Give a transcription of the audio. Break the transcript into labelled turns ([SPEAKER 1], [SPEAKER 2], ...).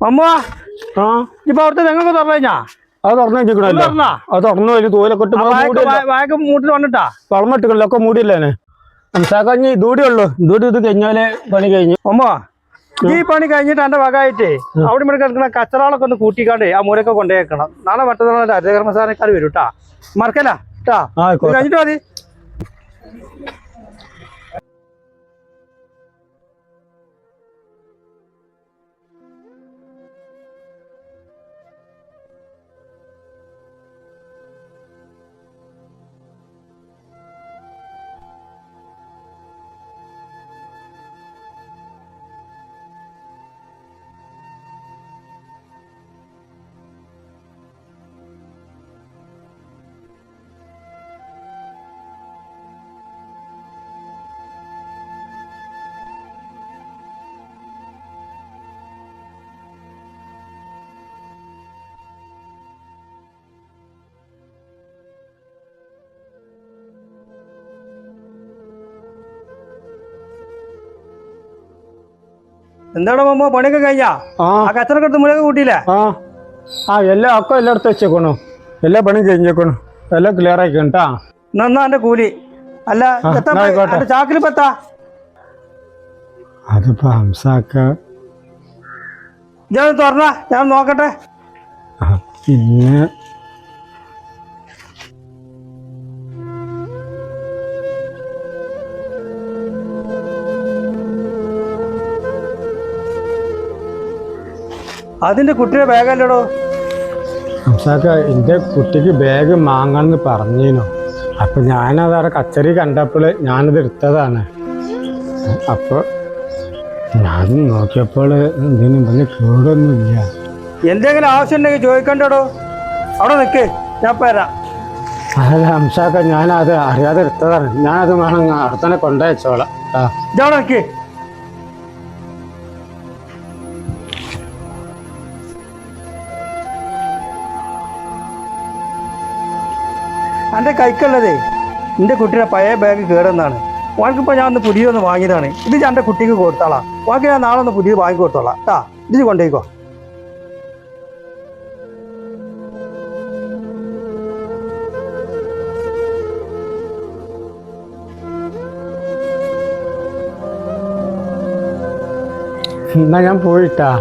[SPEAKER 1] അമ്മ
[SPEAKER 2] ആ
[SPEAKER 1] ഇപ്പൊ അവിടുത്തെ ഞങ്ങൾക്ക് തുറന്നു കഴിഞ്ഞാ
[SPEAKER 2] അത് തുറന്നു വെച്ചിക്കണല്ലോ അത് തുറന്നു വലിയ തോലൊക്കെ
[SPEAKER 1] വായക്ക് മൂട്ടിൽ വന്നിട്ടാ
[SPEAKER 2] തുറന്നിട്ടിക്കണല്ലോ ഒക്കെ മൂടിയല്ലേ സംസാക്കഞ്ഞി ഇതൂടെ ഉള്ളു ഇതൂടെ ഇത് കഴിഞ്ഞാലേ പണി കഴിഞ്ഞു.
[SPEAKER 1] അമ്മ ഈ പണി കഴിഞ്ഞിട്ട് എന്റെ വകമായിട്ടേ അവിടെ ഇവിടെ കിടക്കുന്ന കച്ചറകളൊക്കെ ഒന്ന് കൂട്ടിക്കാണ്ട് ആ മൂലൊക്കെ കൊണ്ടുപോയേക്കണം. നാളെ മറ്റന്നാൾ ഹരിതകർമ്മസേനക്കാർ വരും കേട്ടാ, മറക്കല കേട്ടാ. കഴിഞ്ഞിട്ട് മതി. എന്താണ് മമ്മ പണിയൊക്കെ കഴിഞ്ഞാ? ആ കച്ചറൊക്കെ എടുത്ത് മുലൊക്കെ കൂട്ടിയില്ലേ?
[SPEAKER 2] എല്ലാം ഒക്കെ എല്ലായിടത്തും വെച്ചേക്കണു, എല്ലാ പണിയും കഴിഞ്ഞേക്കണു, എല്ലാം ക്ലിയർ ആയിക്കണ്ടാ.
[SPEAKER 1] നന്നാ എന്റെ കൂലി അല്ല ചാക്കിൽ പത്താ
[SPEAKER 2] അതിപ്പോ ഹംസാക്ക
[SPEAKER 1] ഞാൻ തുറന്ന ഞാൻ നോക്കട്ടെ.
[SPEAKER 2] പിന്നെ
[SPEAKER 1] അതിന്റെ കുട്ടിയുടെ ബാഗല്ലേടോ?
[SPEAKER 2] ഹംസാക്ക എന്റെ കുട്ടിക്ക് ബാഗ് വാങ്ങാന്ന് പറഞ്ഞേനു. അപ്പൊ ഞാനത് കച്ചറി കണ്ടപ്പോൾ ഞാനത് എടുത്തതാണ്. അപ്പൊ ഞാൻ നോക്കിയപ്പോൾ എന്തിനും വലിയ കേടൊന്നുമില്ല.
[SPEAKER 1] എന്തെങ്കിലും ആവശ്യം ഉണ്ടെങ്കിൽ ചോദിക്കണ്ടോ? അവിടെ നിൽക്ക്, ഞാൻ വരാം.
[SPEAKER 2] അതല്ല ഹംസാക്ക, ഞാനത് അറിയാതെ എടുത്തതാണ്. ഞാനത് വേണം അവിടെ തന്നെ കൊണ്ടുവച്ചോളാം.
[SPEAKER 1] ഇതവിടെ നിൽക്ക്. എൻ്റെ കൈക്കുള്ളതേ എൻ്റെ കുട്ടിയുടെ പഴയ ബാഗ് കേടുന്നതാണ്. വാങ്ങിപ്പോൾ ഞാൻ ഒന്ന് പുതിയതൊന്ന് വാങ്ങിയതാണ്. ഇത് ഞാൻ എൻ്റെ കുട്ടിക്ക് കൊടുത്തോളാം. വാങ്ങി ഞാൻ നാളെ ഒന്ന് പുതിയത് വാങ്ങി കൊടുത്തോളാം കേട്ടാ. ഇത് കൊണ്ടുപോയിക്കോ.
[SPEAKER 2] എന്നാ ഞാൻ പോയിട്ടാ.